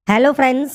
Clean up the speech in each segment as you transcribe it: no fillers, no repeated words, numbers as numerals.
Hello friends,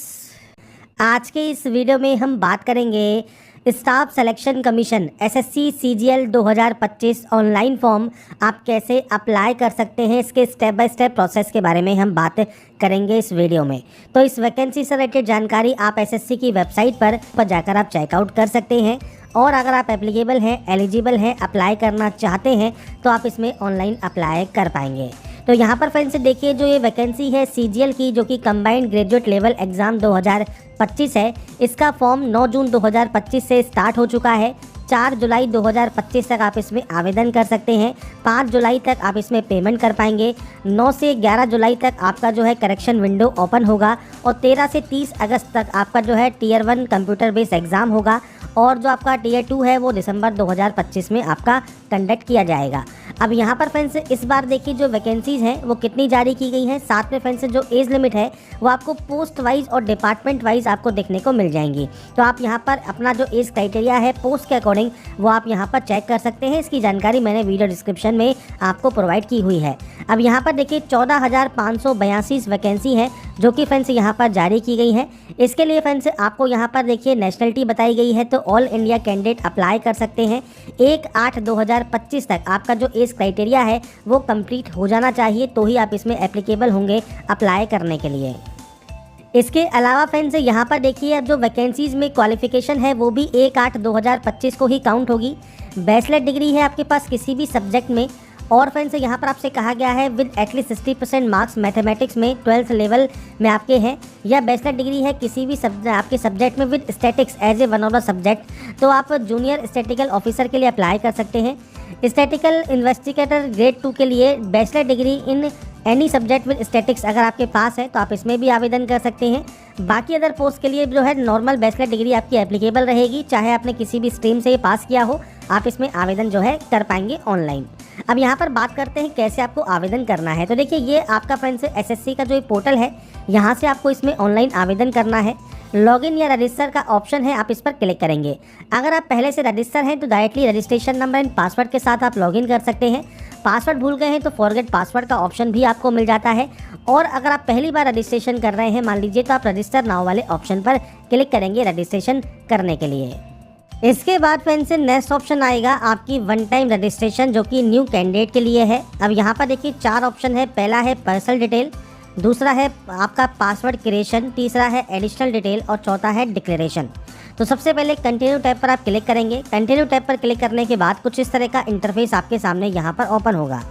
आज के इस वीडियो में हम बात करेंगे staff selection commission SSC CGL 2025 online form आप कैसे अप्लाई कर सकते हैं। इसके स्टेप बाय स्टेप प्रोसेस के बारे में हम बात करेंगे इस वीडियो में। तो इस वैकेंसी से रिलेटेड जानकारी आप एसएससी की वेबसाइट पर जाकर आप चेकआउट कर सकते हैं। और अगर आप एप्लीकेबल हैं, एलिजिबल हैं, अप्लाई करना चाहते हैं तो आप इसमें ऑनलाइन अप्लाई कर पाएंगे। तो यहाँ पर फ्रेंड्स देखिए, जो ये वैकेंसी है सीजीएल की, जो कि कंबाइंड ग्रेजुएट लेवल एग्ज़ाम 2025 है, इसका फॉर्म 9 जून 2025 से स्टार्ट हो चुका है। 4 जुलाई 2025 तक आप इसमें आवेदन कर सकते हैं। 5 जुलाई तक आप इसमें पेमेंट कर पाएंगे। 9 से 11 जुलाई तक आपका जो है करेक्शन विंडो ओपन होगा और 13 से 30 अगस्त तक आपका जो है टियर 1 कंप्यूटर बेस्ड एग्ज़ाम होगा और जो आपका टियर 2 है वो दिसंबर 2025 में आपका कंडक्ट किया जाएगा। अब यहाँ पर फ्रेंड्स इस बार देखिए, जो वैकेंसीज़ हैं वो कितनी जारी की गई हैं। साथ में फ्रेंड्स जो एज लिमिट है वो आपको पोस्ट वाइज और डिपार्टमेंट वाइज आपको देखने को मिल जाएंगी। तो आप यहाँ पर अपना जो एज क्राइटेरिया है पोस्ट के अकॉर्डिंग वो आप यहाँ पर चेक कर सकते हैं। इसकी जानकारी मैंने वीडियो डिस्क्रिप्शन में आपको प्रोवाइड की हुई है। अब यहाँ पर देखिए 14,582 वैकेंसी है जो कि फ्रेंड्स यहाँ पर जारी की गई है। इसके लिए फ्रेंड्स आपको यहाँ पर देखिए नेशनलिटी बताई गई है, तो ऑल इंडिया कैंडिडेट अप्लाई कर सकते हैं। 1/8/2025 तक आपका जो एज क्राइटेरिया है वो कंप्लीट हो जाना चाहिए, तो ही आप इसमें एप्लीकेबल होंगे अप्लाई करने के लिए। इसके अलावा फ्रेंड्स यहाँ पर देखिए, अब जो वैकेंसीज़ में क्वालिफिकेशन है वो भी 1/8/2025 को ही काउंट होगी। बैचलर डिग्री है आपके पास किसी भी सब्जेक्ट में, और फ्रेंड्स यहाँ पर आपसे कहा गया है विद एटलीस्ट 60% मार्क्स मैथमेटिक्स में 12th लेवल में आपके हैं, या बैचलर डिग्री है किसी भी आपके सब्जेक्ट में with statics as a one of the subject, तो आप जूनियर स्टैटिकल ऑफिसर के लिए अप्लाई कर सकते हैं। स्टैटिकल इन्वेस्टिगेटर ग्रेड 2 के लिए bachelor degree in any subject with statics अगर आपके पास है तो आप इसमें भी आवेदन कर सकते हैं। बाकी अदर पोस्ट के लिए जो है नॉर्मल बैचलर डिग्री आपकी एप्लीकेबल रहेगी, चाहे आपने किसी भी स्ट्रीम से ये पास किया हो, आप इसमें आवेदन जो है कर पाएंगे ऑनलाइन। अब यहाँ पर बात करते हैं कैसे आपको आवेदन करना है। तो देखिए, ये आपका फ्रेंड्स एसएससी का जो ये पोर्टल है, यहाँ से आपको इसमें ऑनलाइन आवेदन करना है। लॉगिन या रजिस्टर का ऑप्शन है, आप इस पर क्लिक करेंगे। अगर आप पहले से रजिस्टर हैं तो directly registration number and password के साथ आप लॉगिन कर सकते हैं। पासवर्ड भूल गए हैं तो फॉरगेट पासवर्ड का ऑप्शन भी आपको मिल जाता है। और अगर आप पहली बार रजिस्ट्रेशन कर रहे हैं मान लीजिए, तो आप रजिस्टर नाउ वाले ऑप्शन पर क्लिक करेंगे रजिस्ट्रेशन करने के लिए। इसके बाद फ्रेंड्स नेक्स्ट ऑप्शन आएगा आपकी वन टाइम रजिस्ट्रेशन, जो कि न्यू कैंडिडेट के लिए है। अब यहाँ पर देखिए 4 ऑप्शन है। पहला है पर्सनल डिटेल, दूसरा है आपका पासवर्ड क्रिएशन, तीसरा है एडिशनल डिटेल और चौथा है डिक्लेरेशन। तो सबसे पहले कंटिन्यू टैब पर आप क्लिक करेंगे। कंटिन्यू टैब पर क्लिक करने के बाद कुछ इस तरह का इंटरफेस आपके सामने यहाँ पर ओपन होगा।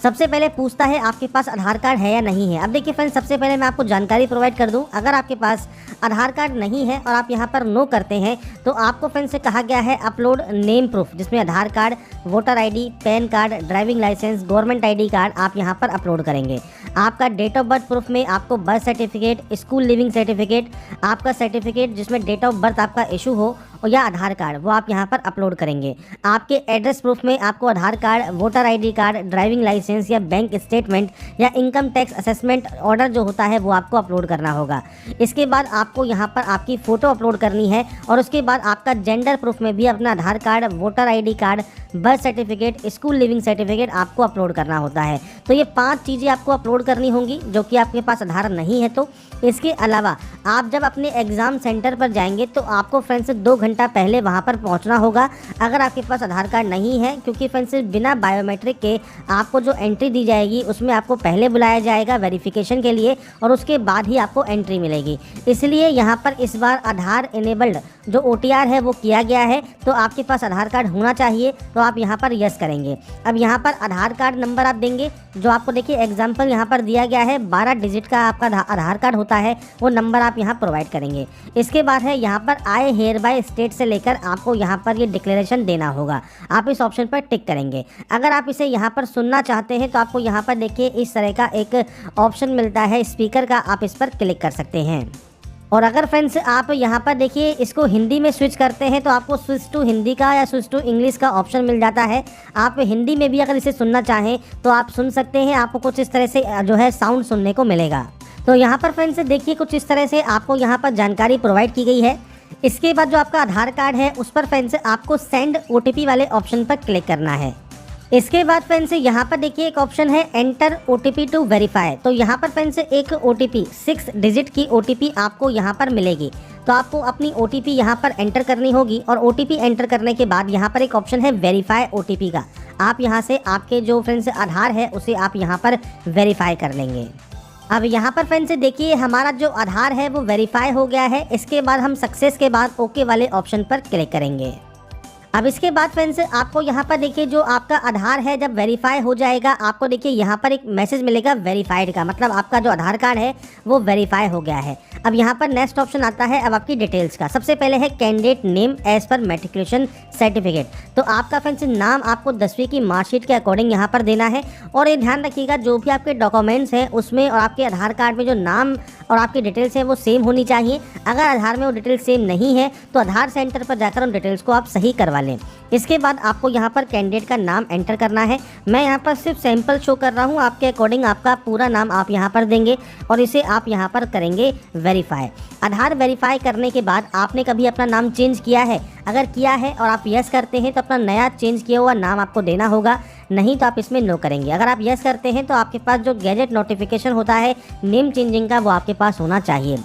सबसे पहले पूछता है आपके पास आधार कार्ड है या नहीं है। अब देखिए फ्रेंड्स, सबसे पहले मैं आपको जानकारी प्रोवाइड कर दूं, अगर आपके पास आधार कार्ड नहीं है और आप यहां पर नो करते हैं तो आपको फ्रेंड्स से कहा गया है अपलोड नेम प्रूफ, जिसमें Aadhaar card, voter ID, PAN card, driving licence, government ID card आप यहां पर अपलोड करेंगे। आपका डेट ऑफ बर्थ प्रूफ में आपको birth certificate, school leaving certificate, आपका सर्टिफिकेट जिसमें डेट ऑफ बर्थ आपका इशू हो, और या आधार कार्ड वो आप यहाँ पर अपलोड करेंगे। आपके एड्रेस प्रूफ में आपको Aadhaar card, voter ID card, driving licence या बैंक स्टेटमेंट या इनकम टैक्स असेसमेंट ऑर्डर जो होता है वो आपको अपलोड करना होगा। इसके बाद आपको यहाँ पर आपकी फ़ोटो अपलोड करनी है और उसके बाद आपका जेंडर प्रूफ में भी अपना Aadhaar card, voter ID card, birth certificate, school leaving certificate आपको अपलोड करना होता है। तो ये 5 चीज़ें आपको अपलोड करनी होंगी जो कि आपके पास आधार नहीं है। तो इसके अलावा आप जब अपने एग्ज़ाम सेंटर पर जाएंगे तो आपको फ्रेंड्स 2 घंटा पहले वहां पर पहुंचना होगा अगर आपके पास आधार कार्ड नहीं है, क्योंकि फ्रेंड्स बिना बायोमेट्रिक के आपको जो एंट्री दी जाएगी उसमें आपको पहले बुलाया जाएगा वेरिफिकेशन के लिए और उसके बाद ही आपको एंट्री मिलेगी। इसलिए यहाँ पर इस बार आधार इनेबल्ड जो OTR है वो किया गया है, तो आपके पास आधार कार्ड होना चाहिए। तो आप यहाँ पर यस करेंगे। अब यहाँ पर आधार कार्ड नंबर आप देंगे, जो आपको देखिए एग्जाम्पल यहाँ पर दिया गया है 12 डिजिट का आपका आधार कार्ड होता है, वो नंबर आप यहाँ प्रोवाइड करेंगे। इसके बाद है यहाँ पर आई हेयर बाय स्टेट से लेकर आपको यहाँ पर ये डिक्लेरेशन देना होगा, आप इस ऑप्शन पर टिक करेंगे। अगर आप इसे यहाँ पर सुनना चाहते हैं तो आपको यहाँ पर देखिए इस तरह का एक ऑप्शन मिलता है स्पीकर का, आप इस पर क्लिक कर सकते हैं। और अगर फ्रेंड्स आप यहाँ पर देखिए इसको हिंदी में स्विच करते हैं तो आपको स्विच टू हिंदी का या स्विच टू इंग्लिश का ऑप्शन मिल जाता है। आप हिंदी में भी अगर इसे सुनना चाहें तो आप सुन सकते हैं। आपको कुछ इस तरह से जो है साउंड सुनने को मिलेगा। तो यहाँ पर फ्रेंड्स देखिए कुछ इस तरह से आपको यहाँ पर जानकारी प्रोवाइड की गई है। इसके बाद जो आपका आधार कार्ड है उस पर फ्रेंड्स आपको सेंड OTP वाले ऑप्शन पर क्लिक करना है। इसके बाद फ्रेंड्स यहाँ पर देखिए एक ऑप्शन है एंटर OTP टू वेरीफाई। तो यहाँ पर फ्रेंड्स एक OTP 6 डिजिट की OTP आपको यहाँ पर मिलेगी। तो आपको अपनी OTP यहाँ पर एंटर करनी होगी और OTP एंटर करने के बाद यहाँ पर एक ऑप्शन है वेरीफाई OTP का। आप यहाँ से आपके जो फ्रेंड्स आधार है उसे आप यहाँ पर वेरीफाई कर लेंगे। अब यहाँ पर फ्रेंड्स देखिए हमारा जो आधार है वो वेरीफाई हो गया है। इसके बाद हम सक्सेस के बाद ओके वाले ऑप्शन पर क्लिक करेंगे। अब इसके बाद फ्रेंड्स आपको यहाँ पर देखिए जो आपका आधार है जब वेरीफाई हो जाएगा आपको देखिए यहाँ पर एक मैसेज मिलेगा वेरीफाइड का, मतलब आपका जो आधार कार्ड है वो वेरीफाई हो गया है। अब यहाँ पर नेक्स्ट ऑप्शन आता है अब आपकी डिटेल्स का। सबसे पहले है candidate name as per matriculation certificate. तो आपका फ्रेंड्स नाम आपको 10वीं की मार्कशीट के अकॉर्डिंग यहाँ पर देना है। और ये ध्यान रखिएगा जो भी आपके डॉक्यूमेंट्स हैं उसमें और आपके आधार कार्ड में जो नाम और आपकी डिटेल्स हैं वो सेम होनी चाहिए। अगर आधार में वो डिटेल्स सेम नहीं है तो आधार सेंटर पर जाकर उन डिटेल्स को आप सही करवा लें। इसके बाद आपको यहाँ पर कैंडिडेट का नाम एंटर करना है। मैं यहाँ पर सिर्फ सैंपल शो कर रहा हूँ, आपके अकॉर्डिंग आपका पूरा नाम आप यहाँ पर देंगे और इसे आप यहाँ पर करेंगे वेरीफाई। आधार वेरीफाई करने के बाद आपने कभी अपना नाम चेंज किया है? अगर किया है और आप यस करते हैं तो अपना नया चेंज किया हुआ नाम आपको देना होगा, नहीं तो आप इसमें नो करेंगे। अगर आप यस करते हैं तो आपके पास जो गैजेट नोटिफिकेशन होता है नेम चेंजिंग का वो आपके पास होना चाहिए।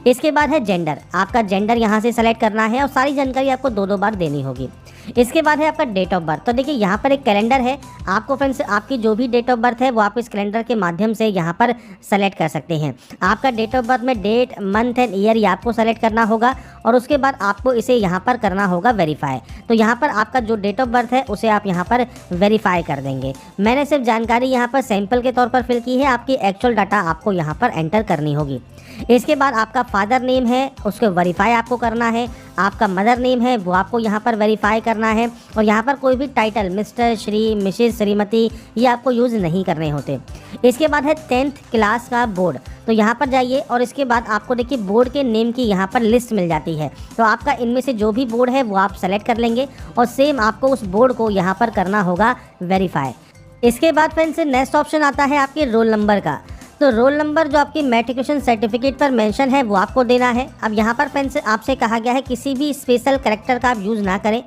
इसके बाद है जेंडर। आपका जेंडर यहाँ से सेलेक्ट करना है और सारी जानकारी आपको 2-2 बार देनी होगी। इसके बाद है आपका डेट ऑफ बर्थ। तो देखिए यहाँ पर एक कैलेंडर है, आपको फ्रेंड्स आपकी जो भी डेट ऑफ बर्थ है वो आप इस कैलेंडर के माध्यम से यहाँ पर सेलेक्ट कर सकते हैं। आपका डेट ऑफ बर्थ में डेट, मंथ एंड ईयर ये आपको सेलेक्ट करना होगा और उसके बाद आपको इसे यहाँ पर करना होगा वेरीफाई। तो यहाँ पर आपका जो डेट ऑफ बर्थ है उसे आप यहाँ पर वेरीफाई कर देंगे। मैंने सिर्फ जानकारी यहाँ पर सैंपल के तौर पर फिल की है, आपकी एक्चुअल डाटा आपको यहाँ पर एंटर करनी होगी। इसके बाद आपका फादर नेम है उसको वेरीफाई आपको करना है। आपका मदर नेम है वो आपको यहाँ पर वेरीफाई करना है। और यहाँ पर कोई भी title mister, Shri, Mrs, Shrimati ये आपको यूज़ नहीं करने होते। इसके बाद है 10th क्लास का बोर्ड। तो यहाँ पर जाइए और इसके बाद आपको देखिए बोर्ड के नेम की यहाँ पर लिस्ट मिल जाती है। तो आपका इनमें से जो भी बोर्ड है वो आप सेलेक्ट कर लेंगे और सेम आपको उस बोर्ड को यहाँ पर करना होगा वेरीफाई। इसके बाद फ्रेंड्स नेक्स्ट ऑप्शन आता है आपके रोल नंबर का। तो रोल नंबर जो आपकी मैट्रिकुलेशन सर्टिफिकेट पर मेंशन है वो आपको देना है। अब यहाँ पर फ्रेंड्स आपसे कहा गया है किसी भी स्पेशल कैरेक्टर का आप यूज़ ना करें।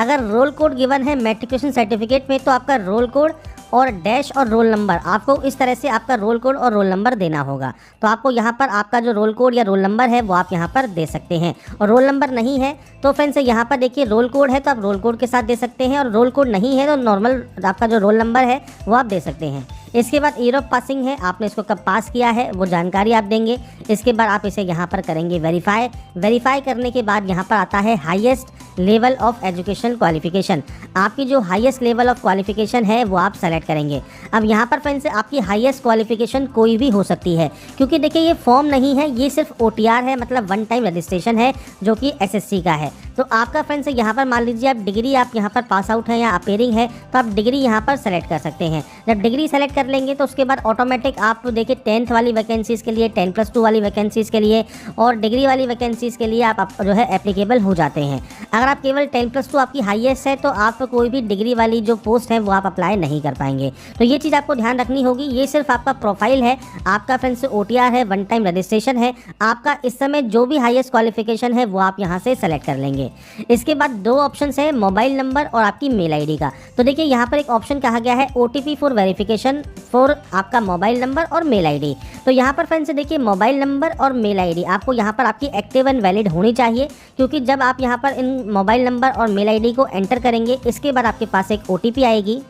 अगर रोल कोड गिवन है मैट्रिकुलेशन सर्टिफिकेट में तो आपका रोल कोड और डैश और रोल नंबर आपको इस तरह से आपका रोल कोड और रोल नंबर देना होगा। तो आपको यहाँ पर आपका जो रोल कोड या रोल नंबर है वो आप यहाँ पर दे सकते हैं। और रोल नंबर नहीं है तो फ्रेंड्स यहाँ पर देखिए रोल कोड है तो आप रोल कोड के साथ दे सकते हैं और रोल कोड नहीं है तो नॉर्मल आपका जो रोल नंबर है वो आप दे सकते हैं। इसके बाद ईयर ऑफ पासिंग है, आपने इसको कब पास किया है वो जानकारी आप देंगे। इसके बाद आप इसे यहाँ पर करेंगे वेरीफाई। वेरीफाई करने के बाद यहाँ पर आता है highest level of education qualification. आपकी जो हाईएस्ट लेवल ऑफ क्वालिफिकेशन है वो आप सेलेक्ट करेंगे। अब यहाँ पर फ्रेंड्स आपकी हाईएस्ट क्वालिफिकेशन कोई भी हो सकती है, क्योंकि देखिए ये फॉर्म नहीं है, ये सिर्फ OTR है, मतलब वन टाइम रजिस्ट्रेशन है जो कि SSC का है। तो आपका फ्रेंड्स यहाँ पर मान लीजिए आप डिग्री आप यहाँ पर पास आउट है या अपेयरिंग है तो आप डिग्री यहाँ पर सेलेक्ट कर सकते हैं। जब डिग्री सेलेक्ट कर लेंगे तो उसके बाद ऑटोमेटिक आप देखिए 10th वाली वैकेंसीज़ के लिए, 10+2 वाली वैकेंसीज़ के लिए और डिग्री वाली वैकेंसीज़ के लिए आप जो है एप्लीकेबल हो जाते हैं। अगर आप केवल 10+2 आपकी हाईएस्ट है तो आप कोई भी डिग्री वाली जो पोस्ट है वो आप अप्लाई नहीं कर पाएंगे। तो ये चीज़ आपको ध्यान रखनी होगी। ये सिर्फ आपका प्रोफाइल है, आपका फ्रेंड्स OTR है, वन टाइम रजिस्ट्रेशन है। आपका इस समय जो भी हाईएस्ट क्वालिफिकेशन है वो आप यहाँ से सेलेक्ट कर लेंगे। इसके बाद 2 ऑप्शन है मोबाइल नंबर और आपकी मेल ID का। तो देखिए यहाँ पर एक ऑप्शन कहा गया है OTP फॉर वेरिफिकेशन फॉर आपका मोबाइल नंबर और मेल ID। तो यहाँ पर फ्रेंड्स देखिए मोबाइल नंबर और मेल ID आपको यहाँ पर आपकी एक्टिव एंड वैलिड होनी चाहिए, क्योंकि जब आप यहाँ पर इन मोबाइल नंबर और मेल ID को एंटर करेंगे इसके बाद आपके पास एक OTP आएगी।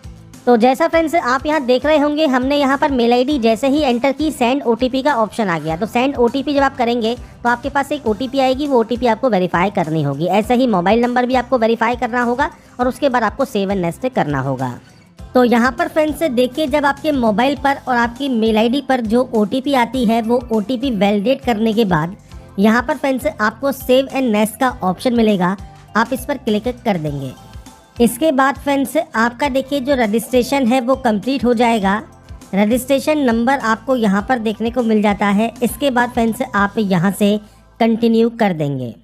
तो जैसा फ्रेंड्स आप यहाँ देख रहे होंगे हमने यहाँ पर मेल ID जैसे ही एंटर की सेंड OTP का ऑप्शन आ गया। तो सेंड OTP जब आप करेंगे तो आपके पास एक OTP आएगी, वो OTP आपको वेरीफाई करनी होगी। ऐसे ही मोबाइल नंबर भी आपको वेरीफाई करना होगा और उसके बाद आपको सेव एंड नेक्स्ट करना होगा। तो यहाँ पर फ्रेंड्स देखिए जब आपके मोबाइल पर और आपकी मेल ID पर जो OTP आती है वो OTP वैलिडेट करने के बाद यहाँ पर फ्रेंड्स आपको सेव एंड नेक्स्ट का ऑप्शन मिलेगा, आप इस पर क्लिक कर देंगे। इसके बाद फ्रेंड्स आपका देखिए जो रजिस्ट्रेशन है वो कंप्लीट हो जाएगा। रजिस्ट्रेशन नंबर आपको यहाँ पर देखने को मिल जाता है। इसके बाद फ्रेंड्स आप यहाँ से कंटिन्यू कर देंगे।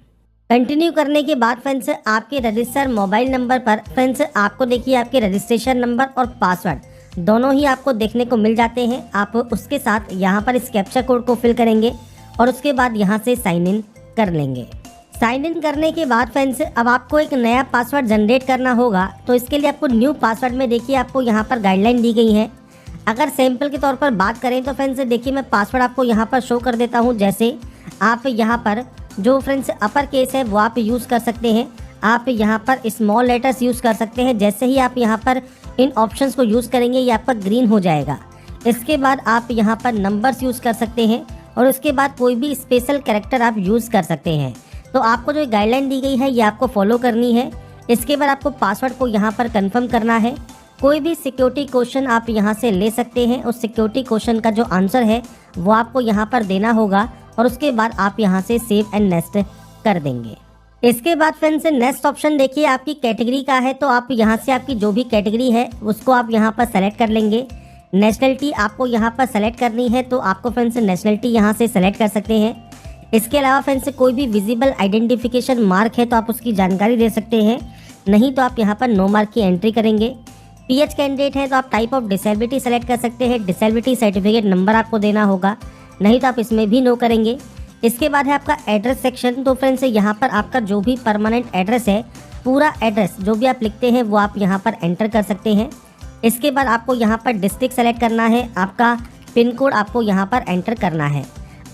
कंटिन्यू करने के बाद फ्रेंड्स आपके रजिस्टर मोबाइल नंबर पर फ्रेंड्स आपको देखिए आपके रजिस्ट्रेशन नंबर और पासवर्ड दोनों ही आपको देखने को मिल जाते हैं। आप उसके साथ यहाँ पर इस कैप्चा कोड को फिल करेंगे और उसके बाद यहाँ से साइन इन कर लेंगे। साइन इन करने के बाद फ्रेंड्स अब आपको एक नया पासवर्ड जनरेट करना होगा। तो इसके लिए आपको न्यू पासवर्ड में देखिए आपको यहाँ पर गाइडलाइन दी गई है। अगर सैम्पल के तौर पर बात करें तो फ्रेंड्स देखिए मैं पासवर्ड आपको यहाँ पर शो कर देता हूँ। जैसे आप यहाँ पर जो फ्रेंड्स अपर केस है वो आप यूज़ कर सकते हैं, आप यहाँ पर स्मॉल लेटर्स यूज़ कर सकते हैं। जैसे ही आप यहाँ पर इन ऑप्शंस को यूज़ करेंगे ये आपका ग्रीन हो जाएगा। इसके बाद आप यहाँ पर नंबर्स यूज़ कर सकते हैं और उसके बाद कोई भी स्पेशल कैरेक्टर आप यूज़ कर सकते हैं। तो आपको जो गाइडलाइन दी गई है ये आपको फॉलो करनी है। इसके बाद आपको पासवर्ड को यहाँ पर कंफर्म करना है। कोई भी सिक्योरिटी क्वेश्चन आप यहाँ से ले सकते हैं। उस सिक्योरिटी क्वेश्चन का जो आंसर है वो आपको यहाँ पर देना होगा और उसके बाद आप यहाँ से सेव एंड नेक्स्ट कर देंगे। इसके बाद फ्रेंड्स नेक्स्ट ऑप्शन देखिए आपकी कैटेगरी का है। तो आप यहाँ से आपकी जो भी कैटेगरी है उसको आप यहाँ पर सेलेक्ट कर लेंगे। नेशनलिटी आपको यहाँ पर सेलेक्ट करनी है तो आपको फ्रेंड्स नेशनलिटी यहाँ से सेलेक्ट कर सकते हैं। इसके अलावा फ्रेंड्स कोई भी विजिबल आइडेंटिफिकेशन मार्क है तो आप उसकी जानकारी दे सकते हैं, नहीं तो आप यहाँ पर नो मार्क की एंट्री करेंगे। पीएच कैंडिडेट है तो आप टाइप ऑफ डिसेबिलिटी सेलेक्ट कर सकते हैं, डिसेबिलिटी सर्टिफिकेट नंबर आपको देना होगा, नहीं तो आप इसमें भी नो करेंगे। इसके बाद है आपका एड्रेस सेक्शन। तो फ्रेंड्स यहाँ पर आपका जो भी परमानेंट एड्रेस है, पूरा एड्रेस जो भी आप लिखते हैं वो आप यहाँ पर एंटर कर सकते हैं। इसके बाद आपको यहाँ पर डिस्ट्रिक्ट सेलेक्ट करना है, आपका पिन कोड आपको यहाँ पर एंटर करना है।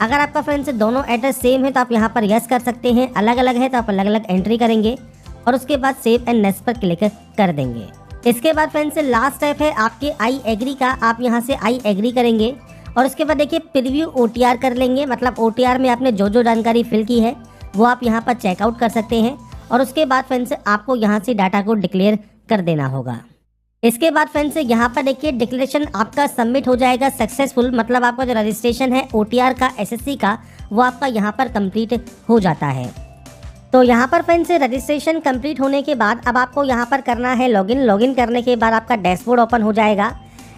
अगर आपका फ्रेंड्स दोनों एड्रेस सेम है तो आप यहाँ पर यस कर सकते हैं, अलग अलग है तो आप अलग अलग एंट्री करेंगे और उसके बाद सेव एंड नेक्स्ट पर क्लिक कर देंगे। इसके बाद फ्रेंड्स लास्ट स्टेप है आपके आई एग्री का। आप यहाँ से आई एग्री करेंगे और उसके बाद देखिए प्रीव्यू ओटीआर कर लेंगे। मतलब ओटीआर में आपने जो जो जानकारी फिल की है वो आप यहाँ पर चेकआउट कर सकते हैं और उसके बाद फ्रेंड्स आपको यहाँ से डाटा को डिक्लेयर कर देना होगा। इसके बाद फ्रेंड्स यहाँ पर देखिए डिक्लेरेशन आपका सबमिट हो जाएगा सक्सेसफुल। मतलब आपका जो रजिस्ट्रेशन है ओटीआर का, एसएससी का, वो आपका यहाँ पर कंप्लीट हो जाता है। तो यहाँ पर फ्रेंड्स रजिस्ट्रेशन कंप्लीट होने के बाद अब आपको यहाँ पर करना है लॉगिन। लॉगिन करने के बाद आपका डैशबोर्ड ओपन हो जाएगा।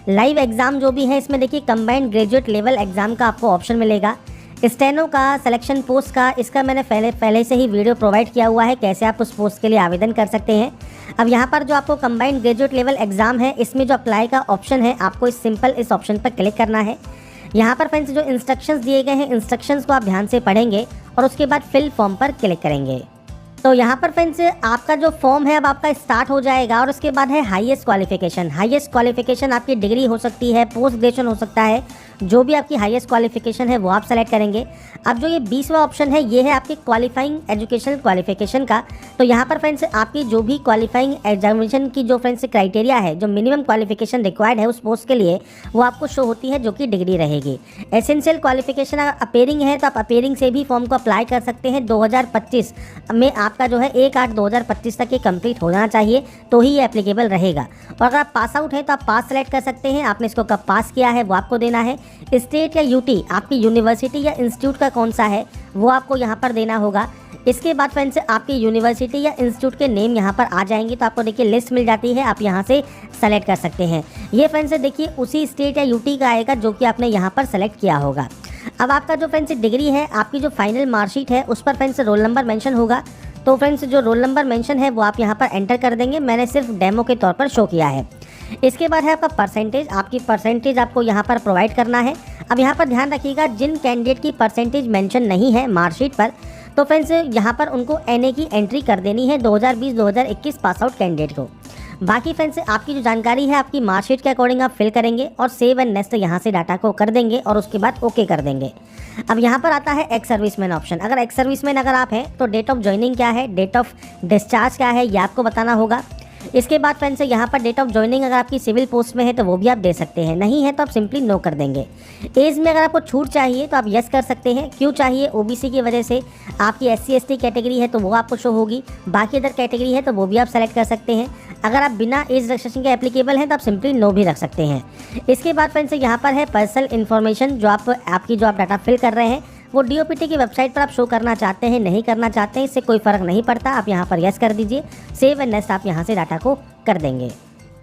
लाइव एग्जाम जो भी है इसमें देखिए कंबाइंड ग्रेजुएट लेवल एग्जाम का आपको ऑप्शन मिलेगा। स्टेनो का, सिलेक्शन पोस्ट का, इसका मैंने पहले से ही वीडियो प्रोवाइड किया हुआ है कैसे आप उस पोस्ट के लिए आवेदन कर सकते हैं। अब यहाँ पर जो आपको कंबाइंड ग्रेजुएट लेवल एग्जाम है इसमें जो अप्लाई का ऑप्शन है आपको इस ऑप्शन पर क्लिक करना है। यहाँ पर फ्रेंड्स जो इंस्ट्रक्शंस दिए गए हैं इंस्ट्रक्शंस को आप ध्यान से पढ़ेंगे और उसके बाद फिल फॉर्म पर क्लिक करेंगे। तो यहाँ पर फ्रेंड्स आपका जो फॉर्म है अब आपका स्टार्ट हो जाएगा और उसके बाद है हाईएस्ट क्वालिफिकेशन। हाईएस्ट क्वालिफिकेशन आपकी डिग्री हो सकती है, पोस्ट ग्रेजुएशन हो सकता है, जो भी आपकी हाईएस्ट क्वालिफिकेशन है वो आप सेलेक्ट करेंगे। अब जो ये 20वां ऑप्शन है ये है आपकी क्वालिफाइंग एजुकेशनल क्वालिफिकेशन का। तो यहाँ पर फ्रेंड्स आपकी जो भी क्वालिफाइंग एग्जामिनेशन की जो फ्रेंड्स क्राइटेरिया है, जो मिनिमम क्वालिफिकेशन रिक्वायर्ड है उस पोस्ट के लिए, वो आपको शो होती है जो कि डिग्री रहेगी। एसेंशियल क्वालिफिकेशन अगर अपेयरिंग है तो आप अपेयरिंग से भी फॉर्म को अप्लाई कर सकते हैं। 2025 में आपका जो है 1/8/2025 तक ये कंप्लीट हो जाना चाहिए तो ही ये एप्लीकेबल रहेगा। और अगर आप पास आउट है तो आप पास सेलेक्ट कर सकते हैं, आपने इसको कब पास किया है वो आपको देना है। स्टेट या यूटी आपकी यूनिवर्सिटी या इंस्टीट्यूट का कौन सा है वो आपको यहाँ पर देना होगा। इसके बाद फ्रेंड्स आपकी यूनिवर्सिटी या इंस्टीट्यूट के नेम यहाँ पर आ जाएंगे तो आपको देखिए लिस्ट मिल जाती है, आप यहाँ से सेलेक्ट कर सकते हैं। ये फ्रेंड्स देखिए उसी स्टेट या यूटी का आएगा जो कि आपने यहाँ पर सेलेक्ट किया होगा। अब आपका जो फ्रेंड्स डिग्री है, आपकी जो फाइनल मार्कशीट है उस पर फ्रेंड्स रोल नंबर मेंशन होगा। तो फ्रेंड्स जो रोल नंबर मेंशन है वो आप यहाँ पर एंटर कर देंगे, मैंने सिर्फ डेमो के तौर पर शो किया है। इसके बाद है आपका परसेंटेज, आपकी परसेंटेज आपको यहाँ पर प्रोवाइड करना है। अब यहाँ पर ध्यान रखिएगा जिन कैंडिडेट की परसेंटेज मेंशन नहीं है मार्कशीट पर, तो फ्रेंड्स यहाँ पर उनको एनए की एंट्री कर देनी है 2020-2021 पास आउट कैंडिडेट को। बाकी फ्रेंड्स आपकी जो जानकारी है आपकी मार्कशीट के अकॉर्डिंग आप फिल करेंगे और सेव एंड नेक्स्ट यहाँ से डाटा को कर देंगे और उसके बाद ओके कर देंगे। अब यहाँ पर आता है एक्स सर्विसमैन ऑप्शन। अगर एक्स सर्विसमैन अगर आप हैं तो डेट ऑफ ज्वाइनिंग क्या है, डेट ऑफ डिस्चार्ज क्या है, ये आपको बताना होगा। इसके बाद फ्रेंड्स यहाँ पर डेट ऑफ ज्वाइनिंग अगर आपकी सिविल पोस्ट में है तो वो भी आप दे सकते हैं, नहीं है तो आप सिंपली नो कर देंगे। एज में अगर आपको छूट चाहिए तो आप यस कर सकते हैं। क्यों चाहिए, ओबीसी की वजह से। आपकी एससी एसटी कैटेगरी है तो वो आपको शो होगी, बाकी अदर कैटेगरी है तो वो भी आप सेलेक्ट कर सकते हैं। अगर आप बिना एज रिस्ट्रिक्शन के एप्लीकेबल हैं तो आप सिंपली नो भी रख सकते हैं। इसके बाद फ्रेंड्स यहाँ पर है पर्सनल इन्फॉर्मेशन, जो आपकी जो आप डाटा फिल कर रहे हैं वो डीओपीटी की वेबसाइट पर आप शो करना चाहते हैं, नहीं करना चाहते हैं, इससे कोई फ़र्क नहीं पड़ता। आप यहाँ पर यस कर दीजिए, सेव एंड नेक्स्ट आप यहाँ से डाटा को कर देंगे।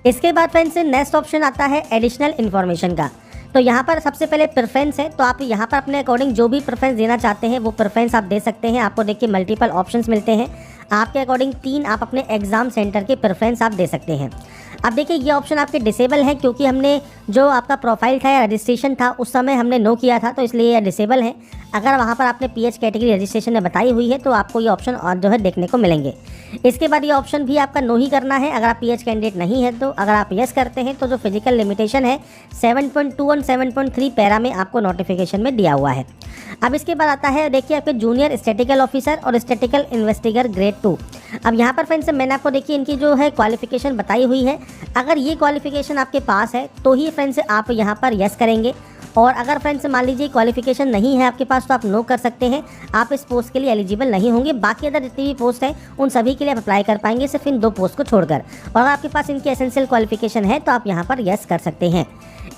इसके बाद फ्रेंड्स नेक्स्ट ऑप्शन आता है एडिशनल इन्फॉर्मेशन का। तो यहाँ पर सबसे पहले प्रेफरेंस है, तो आप यहाँ पर अपने अकॉर्डिंग जो भी प्रेफरेंस देना चाहते हैं वो प्रेफरेंस आप दे सकते हैं। आपको देखिए मल्टीपल ऑप्शंस मिलते हैं, आपके अकॉर्डिंग 3 आप अपने एग्जाम सेंटर के प्रेफरेंस आप दे सकते हैं। अब देखिए ये ऑप्शन आपके डिसेबल है क्योंकि हमने जो आपका प्रोफाइल था या रजिस्ट्रेशन था उस समय हमने नो किया था, तो इसलिए ये डिसेबल है। अगर वहाँ पर आपने पीएच कैटेगरी रजिस्ट्रेशन में बताई हुई है तो आपको ये ऑप्शन और जो है देखने को मिलेंगे। इसके बाद ये ऑप्शन भी आपका नो ही करना है अगर आप पीएच कैंडिडेट नहीं है तो। अगर आप यस करते हैं तो जो फिजिकल लिमिटेशन है 7.2 और 7.3 पैरा में आपको नोटिफिकेशन में दिया हुआ है। अब इसके बाद आता है देखिए आपके जूनियर स्टैटिकल ऑफिसर और स्टैटिकल इन्वेस्टिगर ग्रेड 2। अब यहाँ पर फ्रेंड्स मैंने आपको देखिए इनकी जो है क्वालिफिकेशन बताई हुई है। अगर ये क्वालिफिकेशन आपके पास है तो ही फ्रेंड्स आप यहाँ पर यस करेंगे, और अगर फ्रेंड्स मान लीजिए क्वालिफिकेशन नहीं है आपके पास तो आप नो कर सकते हैं। आप इस पोस्ट के लिए एलिजिबल नहीं होंगे। बाकी अदर जितनी भी पोस्ट है उन सभी के लिए आप अप्लाई कर पाएंगे, सिर्फ इन 2 पोस्ट को छोड़कर। और अगर आपके पास इनकी एसेंशियल क्वालिफिकेशन है तो आप यहाँ पर यस कर सकते हैं।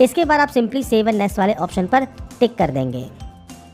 इसके बाद आप सिंपली सेव एंड नेक्स्ट वाले ऑप्शन पर टिक कर देंगे।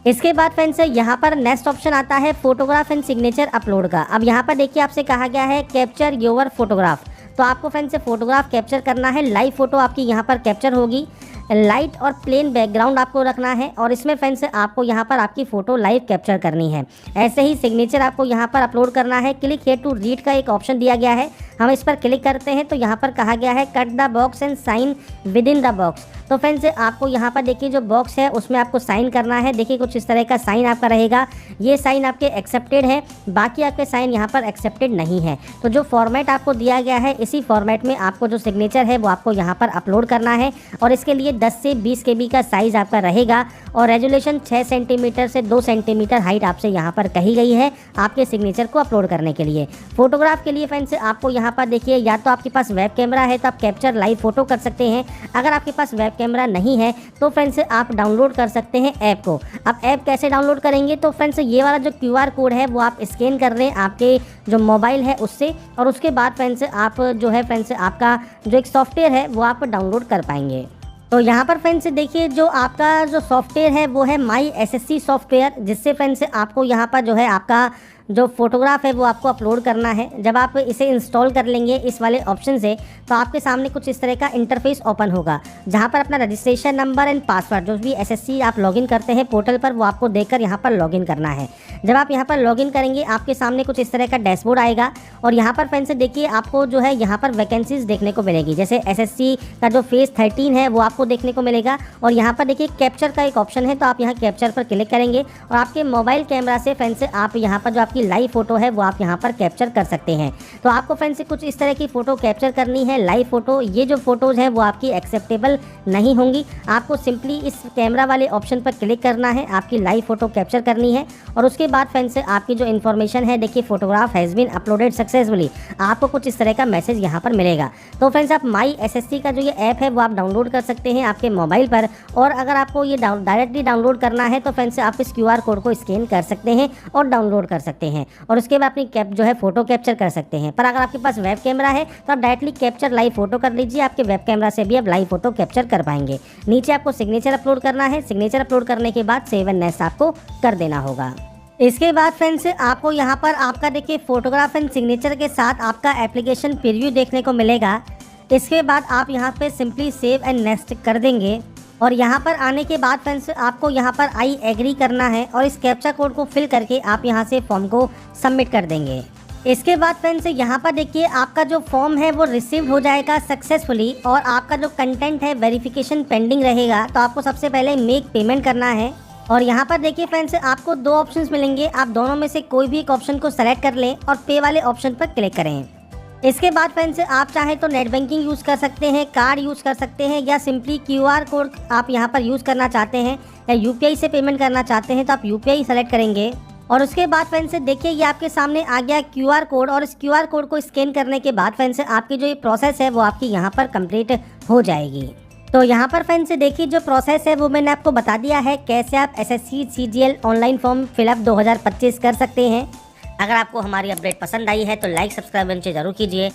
इसके बाद फ्रेंड्स यहाँ पर नेक्स्ट ऑप्शन आता है फोटोग्राफ एंड सिग्नेचर अपलोड का। अब यहाँ पर देखिए आपसे कहा गया है कैप्चर योर फोटोग्राफ, तो आपको फ्रेंड्स से फोटोग्राफ कैप्चर करना है। लाइव फोटो आपकी यहाँ पर कैप्चर होगी, लाइट और प्लेन बैकग्राउंड आपको रखना है, और इसमें फ्रेंड्स आपको यहाँ पर आपकी फ़ोटो लाइव कैप्चर करनी है। ऐसे ही सिग्नेचर आपको यहाँ पर अपलोड करना है। क्लिक हियर टू रीड का एक ऑप्शन दिया गया है, हम इस पर क्लिक करते हैं तो यहाँ पर कहा गया है cut the box and sign within the box. तो फ्रेंड्स आपको यहाँ पर देखिए जो बॉक्स है उसमें आपको साइन करना है। देखिए कुछ इस तरह का साइन आपका रहेगा, ये साइन आपके एक्सेप्टेड है, बाकी आपके साइन यहाँ पर एक्सेप्टेड नहीं है। तो जो फॉर्मेट आपको दिया गया है इसी फॉर्मेट में आपको जो सिग्नेचर है वो आपको यहाँ पर अपलोड करना है, और इसके लिए 10 से 20 KB का साइज़ आपका रहेगा, और रेजोल्यूशन 6 सेंटीमीटर से 2 सेंटीमीटर हाइट आपसे यहाँ पर कही गई है आपके सिग्नेचर को अपलोड करने के लिए। फोटोग्राफ के लिए फ्रेंड्स आपको यहाँ पर देखिए या तो आपके पास वेब कैमरा है तो आप कैप्चर लाइव फोटो कर सकते हैं। अगर आपके पास वेब कैमरा नहीं है तो फ्रेंड्स आप डाउनलोड कर सकते हैं ऐप को। अब ऐप कैसे डाउनलोड करेंगे, तो फ्रेंड्स ये वाला जो QR कोड है वो आप स्कैन कर रहे हैं आपके जो मोबाइल है उससे, और उसके बाद फ्रेंड्स आप जो है फ्रेंड्स आपका जो एक सॉफ्टवेयर है वो आप डाउनलोड कर पाएंगे। तो यहाँ पर फ्रेंड्स देखिए जो आपका जो सॉफ्टवेयर है वो है माई SSC सॉफ्टवेयर, जिससे फ्रेंड्स आपको यहाँ पर जो है आपका जो फोटोग्राफ है वो आपको अपलोड करना है। जब आप इसे इंस्टॉल कर लेंगे इस वाले ऑप्शन से तो आपके सामने कुछ इस तरह का इंटरफेस ओपन होगा, जहाँ पर अपना रजिस्ट्रेशन नंबर एंड पासवर्ड जो भी SSC आप लॉगिन करते हैं पोर्टल पर वो आपको देकर यहाँ पर लॉगिन करना है। जब आप यहाँ पर लॉगिन करेंगे आपके सामने कुछ इस तरह का डैशबोर्ड आएगा, और यहाँ पर फ्रेंड्स देखिए आपको जो है यहाँ पर वैकेंसीज देखने को मिलेगी। जैसे SSC का जो फेज 13 है वो आपको देखने को मिलेगा, और यहाँ पर देखिए कैप्चर का एक ऑप्शन है तो आप यहाँ कैप्चर पर क्लिक करेंगे, और आपके मोबाइल कैमरा से फ्रेंड्स आप यहाँ पर जो आपकी लाइव फोटो है वो आप यहाँ पर कैप्चर कर सकते हैं। तो आपको फ्रेंड्स कुछ इस तरह की फ़ोटो कैप्चर करनी है, लाइव फ़ोटो। ये जो फ़ोटोज़ हैं वो आपकी एक्सेप्टेबल नहीं होंगी। आपको सिंपली इस कैमरा वाले ऑप्शन पर क्लिक करना है, आपकी लाइव फ़ोटो कैप्चर करनी है, और उसके बाद फ्रेंड्स आपकी जो इन्फॉर्मेशन है देखिए photograph has been uploaded successfully, आपको कुछ इस तरह का मैसेज यहाँ पर मिलेगा। तो फ्रेंड्स आप माई SSC का जो ये ऐप है वो आप डाउनलोड कर सकते हैं आपके मोबाइल पर, और अगर आपको ये डायरेक्टली डाउनलोड करना है तो फ्रेंड्स आप इस QR कोड को स्कैन कर सकते हैं और डाउनलोड कर सकते हैं, और उसके बाद अपनी कैप जो है फोटो कैप्चर कर सकते हैं। पर अगर आपके पास वेब कैमरा है तो आप डायरेक्टली कैप्चर लाइव फोटो कर लीजिए, आपके वेब कैमरा से भी आप लाइव फोटो कैप्चर कर पाएंगे। नीचे आपको सिग्नेचर अपलोड करना है, सिग्नेचर अपलोड करने के बाद सेव एंड नेक्स्ट आपको कर देना होगा। इसके बाद फ्रेंड्स आपको यहाँ पर आपका देखिए फोटोग्राफ एंड सिग्नेचर के साथ आपका एप्लीकेशन प्रीव्यू देखने को मिलेगा। इसके बाद आप यहाँ पे सिंपली सेव एंड नेक्स्ट कर देंगे, और यहाँ पर आने के बाद फ्रेंड्स आपको यहाँ पर आई एग्री करना है, और इस कैप्चा कोड को फिल करके आप यहाँ से फॉर्म को सबमिट कर देंगे। इसके बाद फ्रेंड्स यहाँ पर देखिए आपका जो फॉर्म है वो रिसीव हो जाएगा सक्सेसफुली, और आपका जो कंटेंट है वेरिफिकेशन पेंडिंग रहेगा। तो आपको सबसे पहले मेक पेमेंट करना है, और यहाँ पर देखिए फ्रेंड्स आपको 2 ऑप्शंस मिलेंगे, आप दोनों में से कोई भी एक ऑप्शन को सेलेक्ट कर लें और पे वाले ऑप्शन पर क्लिक करें। इसके बाद फ्रेंड्स आप चाहे तो नेट बैंकिंग यूज़ कर सकते हैं, कार्ड यूज़ कर सकते हैं, या सिंपली QR कोड आप यहाँ पर यूज़ करना चाहते हैं, या UPI से पेमेंट करना चाहते हैं तो आप UPI सेलेक्ट करेंगे। और उसके बाद फ्रेंड्स देखिए ये आपके सामने आ गया QR कोड, और इस QR कोड को स्कैन करने के बाद फ्रेंड्स आपकी जो ये प्रोसेस है वो आपकी यहाँ पर कंप्लीट हो जाएगी। तो यहाँ पर फ्रेंड्स देखिए जो प्रोसेस है वो मैंने आपको बता दिया है कैसे आप SSC CGL online form fill up 2025 कर सकते हैं। अगर आपको हमारी अपडेट पसंद आई है तो लाइक सब्सक्राइब नीचे जरूर कीजिए।